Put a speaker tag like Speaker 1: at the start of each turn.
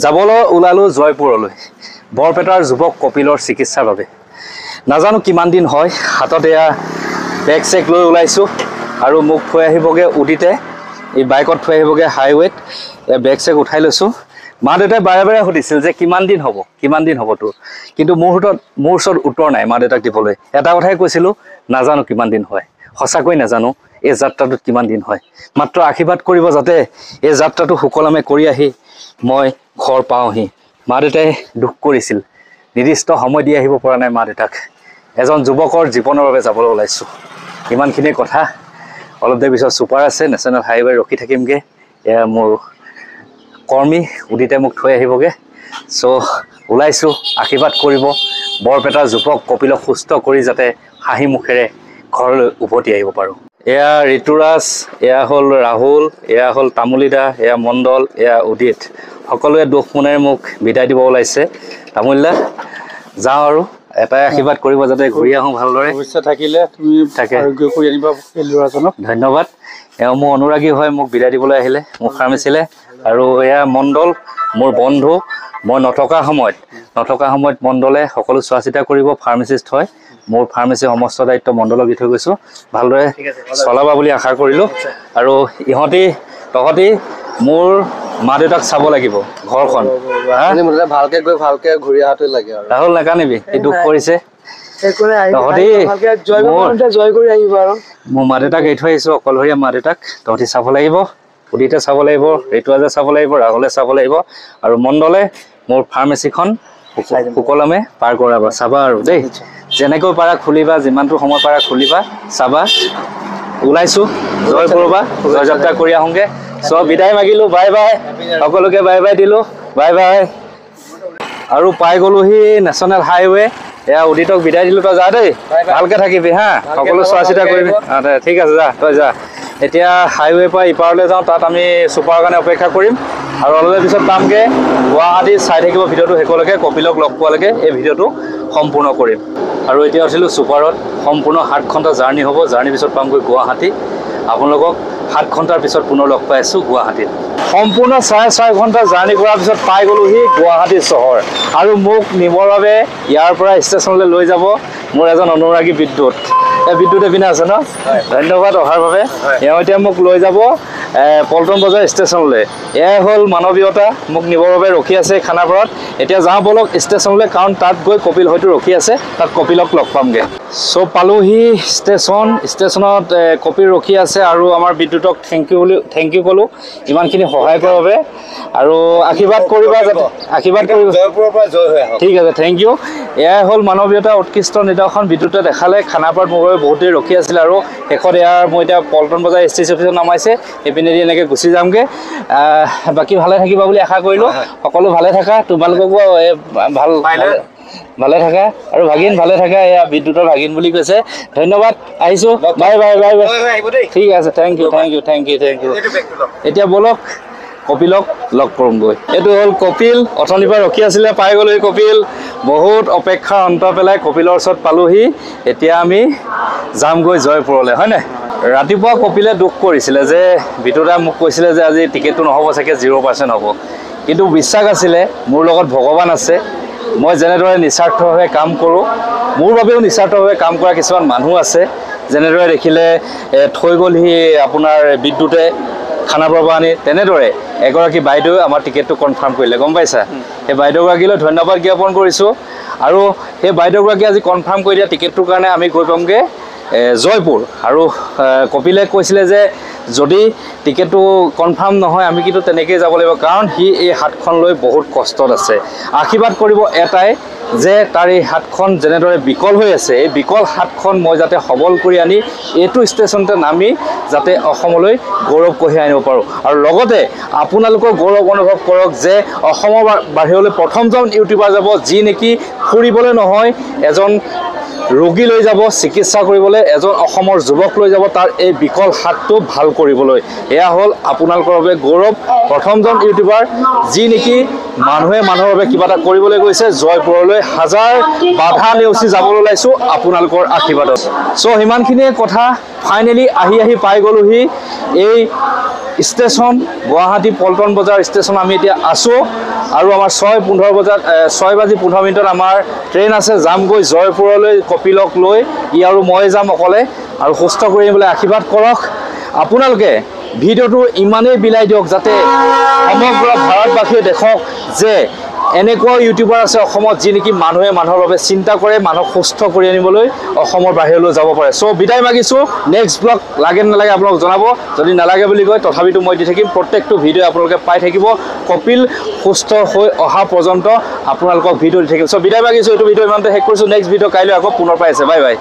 Speaker 1: যাবলৈ ওলালো জয়পুৰলৈ বৰপেটাৰ যুৱক কপিলৰ চিকিৎসাৰ বাবে নাজানো কিমান দিন হয় হাতত এয়া বেগ চেক লৈ ওলাইছো আৰু মোক থৈ আহিবগে উদিতে এই বাইকত থৈ আহিবগে হাইৱেত বেগ চেক উঠাই লৈছো মা দেউতাই বাৰে বাৰে সুধিছিল যে কিমান দিন হ'ব তোৰ কিন্তু মোৰ ওচৰত উত্তৰ নাই মা দেউতাক দিবলৈ এটা কথাই কৈছিলো নাজানো কিমান দিন হয় সঁচাকৈ নাজানো এই যাত্ৰাটোত কিমান দিন হয় মাত্ৰ আশীৰ্বাদ কৰিব যাতে এই যাত্ৰাটো সুকলমে কৰি আহি মই ঘৰ পাওঁহি মা দেউতাই দুখ কৰিছিল নিৰ্দিষ্ট সময় দি আহিব পৰা নাই মা দেউতাক এজন যুৱকৰ জীৱনৰ বাবে যাবলৈ ওলাইছো ইমানখিনি কথা অলপ দেৰি পিছত ছুপাৰ আছে নেশ্যনেল হাইৱে ৰখি থাকিমগে এয়া মোৰ কৰ্মী উদিতে মোক থৈ আহিবগে চ' ওলাইছো আশীৰ্বাদ কৰিব বৰপেটাৰ যুৱক কপিলক সুস্থ কৰি যাতে হাঁহি মুখেৰে ঘৰলৈ উভতি আহিব পাৰোঁ এয়া ঋতুৰাজ এয়া হ'ল ৰাহুল এয়া হ'ল তামুলীদা এয়া মণ্ডল এয়া উদিত সকলোৱে দুখ মনেৰে মোক বিদায় দিব ওলাইছে তামুলীদা যাওঁ আৰু এটাই আশীৰ্বাদ কৰিব যাতে ঘূৰি আহোঁ ভালদৰে
Speaker 2: ভৱিষ্যত থাকিলে তুমি আৰোগ্য কৰি আনিবা এই ল'ৰাজনক
Speaker 1: ধন্যবাদ এওঁ মোৰ অনুৰাগী হৈ মোক বিদায় দিবলৈ আহিলে মোৰ ফাৰ্মেচিলে আৰু এয়া মণ্ডল মোৰ বন্ধু মই নথকা সময়ত মণ্ডলে সকলো চোৱা চিতা কৰিব ফাৰ্মাচিষ্ট হয় মোৰ ফাৰ্মাচী সমস্ত দায়িত্ব মণ্ডলক দি থৈ গৈছোঁ ভালদৰে চলাবা বুলি আশা কৰিলোঁ আৰু তহঁতি মোৰ মা দেউতাক চাব লাগিব ঘৰখন
Speaker 2: ভালকে গৈ ভালকে ঘূৰি অহাটো লাগে আৰু
Speaker 1: ৰাহুল নাকানিবি এই দুখ কৰিছে মোৰ মা দেউতাক এৰি থৈ আহিছোঁ অকলশৰীয়া মা দেউতাক তহঁতি চাব লাগিব উদিতে চাব লাগিব ঋতুৰাজে চাব লাগিব ৰাহুলে চাব লাগিব আৰু মণ্ডলে মোৰ ফাৰ্মাচীখন সুকলমে পাৰ কৰাব চাবা আৰু দেই যেনেকৈ পাৰা খুলিবা যিমানটো সময় পাৰা খুলিবা চাবা ওলাইছোঁ জয়পুৰবা জয়যাত্ৰা কৰি আহোঁগে চ' বিদায় মাগিলোঁ বাই বাই সকলোকে বাই বাই দিলোঁ বাই বাই আৰু পাই গ'লোহি নেশ্যনেল হাইৱে এয়া উদিতক বিদায় দিলোঁ তই যা দেই ভালকৈ থাকিবি হা সকলো চোৱা চিতা কৰিবি ঠিক আছে যা তই যা এতিয়া হাইৱে পৰা ইপাৰলৈ যাওঁ তাত আমি ছুপাৰৰ কাৰণে অপেক্ষা কৰিম আৰু অলপ পিছত পামগৈ গুৱাহাটী চাই থাকিব ভিডিঅ'টো শেষলৈকে কপিলক লগ পোৱালৈকে এই ভিডিঅ'টো সম্পূৰ্ণ কৰিম আৰু এতিয়া উঠিলোঁ ছুপাৰত সম্পূৰ্ণ 7 ঘণ্টা জাৰ্ণি হ'ব জাৰ্ণিৰ পিছত পামগৈ গুৱাহাটী আপোনালোকক 7 ঘণ্টাৰ পিছত পুনৰ লগ পাই আছোঁ গুৱাহাটীত সম্পূৰ্ণ 4.5 ঘণ্টা জাৰ্ণি কৰাৰ পিছত পাই গ'লোহি গুৱাহাটী চহৰ আৰু মোক নিবৰ বাবে ইয়াৰ পৰা ষ্টেচনলৈ লৈ যাব মোৰ এজন অনুৰাগী বিদ্যুৎ বিদ্যুৎ এপিনে আছে ন ধন্যবাদ অহাৰ বাবে এওঁ এতিয়া মোক লৈ যাব পল্টন বজাৰ ষ্টেচনলৈ এয়াই হ'ল মানৱীয়তা মোক নিবৰ বাবে ৰখি আছে খানাপাৰাত এতিয়া যাওঁ বলক ষ্টেচনলৈ কাৰণ তাত গৈ কপিল হয়তো ৰখি আছে তাত কপিলক লগ পামগৈ চ' পালোহি ষ্টেচনত কপিল ৰখি আছে আৰু আমাৰ বিদ্যুৎক থেংক ইউ ক'লোঁ ইমানখিনি সহায় কৰাৰ বাবে আৰু আশীৰ্বাদ কৰিবা যাতে আশীৰ্বাদ কৰিবা
Speaker 2: জয়পুৰৰ পৰা জয় হৈ আহক
Speaker 1: ঠিক আছে থেংক ইউ এয়াই হ'ল মানৱীয়তা উৎকৃষ্ট নিদৰ্শন বিদ্যুতে দেখালে খানাপাৰাত মোৰ বাবে বহুত দেৰি ৰখি আছিলে আৰু শেষত মই এতিয়া পল্টন বজাৰ এছ টি চি অফিচত নামাইছে এইপিনেদি এনেকৈ গুচি যামগৈ বাকী ভালে থাকিবা বুলি আশা কৰিলোঁ সকলো ভালে থাকা তোমালোককো ভালে থাকা আৰু ভাগিন ভালে থাকা এয়া বিদ্যুতৰ ভাগিন বুলি কৈছে ধন্যবাদ আহিছোঁ বাই বাই বাই বাই ঠিক আছে থেংক ইউ এতিয়া বলক কপিলক লগ কৰোঁগৈ এইটো হ'ল কপিল অথনিৰ পৰা ৰখি আছিলে পাই গ'লোহি কপিল বহুত অপেক্ষাৰ অন্ত পেলাই কপিলৰ ওচৰত পালোহি এতিয়া আমি যামগৈ জয়পুৰলৈ হয়নে ৰাতিপুৱা কপিলে দুখ কৰিছিলে যে বিদ্যুতে মোক কৈছিলে যে আজি টিকেটটো নহ'ব চাগে 0% হ'ব কিন্তু বিশ্বাস আছিলে মোৰ লগত ভগৱান আছে মই যেনেদৰে নিস্বাৰ্থভাৱে কাম কৰোঁ মোৰ বাবেও নিস্বাৰ্থভাৱে কাম কৰা কিছুমান মানুহ আছে যেনেদৰে দেখিলে থৈ গ'লহি আপোনাৰ বিদ্যুতে খানাপাৰাৰ পৰা আনি তেনেদৰে এগৰাকী বাইদেৱে আমাৰ টিকেটটো কনফাৰ্ম কৰিলে গম পাইছা সেই বাইদেউগৰাকীলৈ ধন্যবাদ জ্ঞাপন কৰিছোঁ আৰু সেই বাইদেউগৰাকী আজি কনফাৰ্ম কৰি দিয়া টিকেটটোৰ কাৰণে আমি গৈ পামগৈ জয়পুৰ আৰু কপিলে কৈছিলে যে যদি টিকেটটো কনফাৰ্ম নহয় আমি কিন্তু তেনেকৈয়ে যাব লাগিব কাৰণ সি এই হাতখন লৈ বহুত কষ্টত আছে আশীৰ্বাদ কৰিব এটাই যে তাৰ এই হাতখন যেনেদৰে বিকল হৈ আছে এই বিকল হাতখন মই যাতে সবল কৰি আনি এইটো ষ্টেচনতে নামি যাতে অসমলৈ গৌৰৱ কঢ়িয়াই আনিব পাৰোঁ আৰু লগতে আপোনালোকৰ গৌৰৱ অনুভৱ কৰক যে অসমৰ বাহিৰলৈ প্ৰথমজন ইউটিউবাৰ যাব যি নেকি ফুৰিবলৈ নহয় এজন ৰোগী লৈ যাব চিকিৎসা কৰিবলৈ এজন অসমৰ যুৱক লৈ যাব তাৰ এই বিকল হাতটো ভাল কৰিবলৈ এয়া হ'ল আপোনালোকৰ বাবে গৌৰৱ প্ৰথমজন ইউটিউবাৰ যি নেকি মানুহে মানুহৰ বাবে কিবা এটা কৰিবলৈ গৈছে জয়পুৰলৈ হাজাৰ বাধা নেওচি যাবলৈ ওলাইছোঁ আপোনালোকৰ আশীৰ্বাদত চ' সিমানখিনিয়ে কথা ফাইনেলি আহি পাই গ'লোহি এই ষ্টেচন গুৱাহাটী পল্টন বজাৰ ষ্টেচন আমি এতিয়া আছোঁ আৰু আমাৰ 6:15 বজাত 6:15 আমাৰ ট্ৰেইন আছে যামগৈ জয়পুৰলৈ কপিলক লৈ ই আৰু মই যাম অকলে আৰু সুস্থ কৰি আনিবলৈ আশীৰ্বাদ কৰক আপোনালোকে ভিডিঅ'টো ইমানেই বিলাই দিয়ক যাতে সমগ্ৰ ভাৰতবাসীয়ে দেখক যে এনেকুৱা ইউটিউবাৰ আছে অসমত যি নেকি মানুহে মানুহৰ বাবে চিন্তা কৰে মানুহক সুস্থ কৰি আনিবলৈ অসমৰ বাহিৰলৈ যাব পাৰে চ' বিদায় মাগিছোঁ নেক্সট ব্লগ লাগে নালাগে আপোনালোক জনাব যদি নালাগে বুলি কয় তথাপিতো মই দি থাকিম প্ৰত্যেকটো ভিডিঅ' আপোনালোকে পাই থাকিব কপিল সুস্থ হৈ অহা পৰ্যন্ত আপোনালোকক ভিডিঅ' দি থাকিম চ' বিদায় মাগিছোঁ এইটো ভিডিঅ' ইমানতে শেষ কৰিছোঁ নেক্সট ভিডিঅ' কাইলৈ আকৌ পুনৰ পাই আছে বাই বাই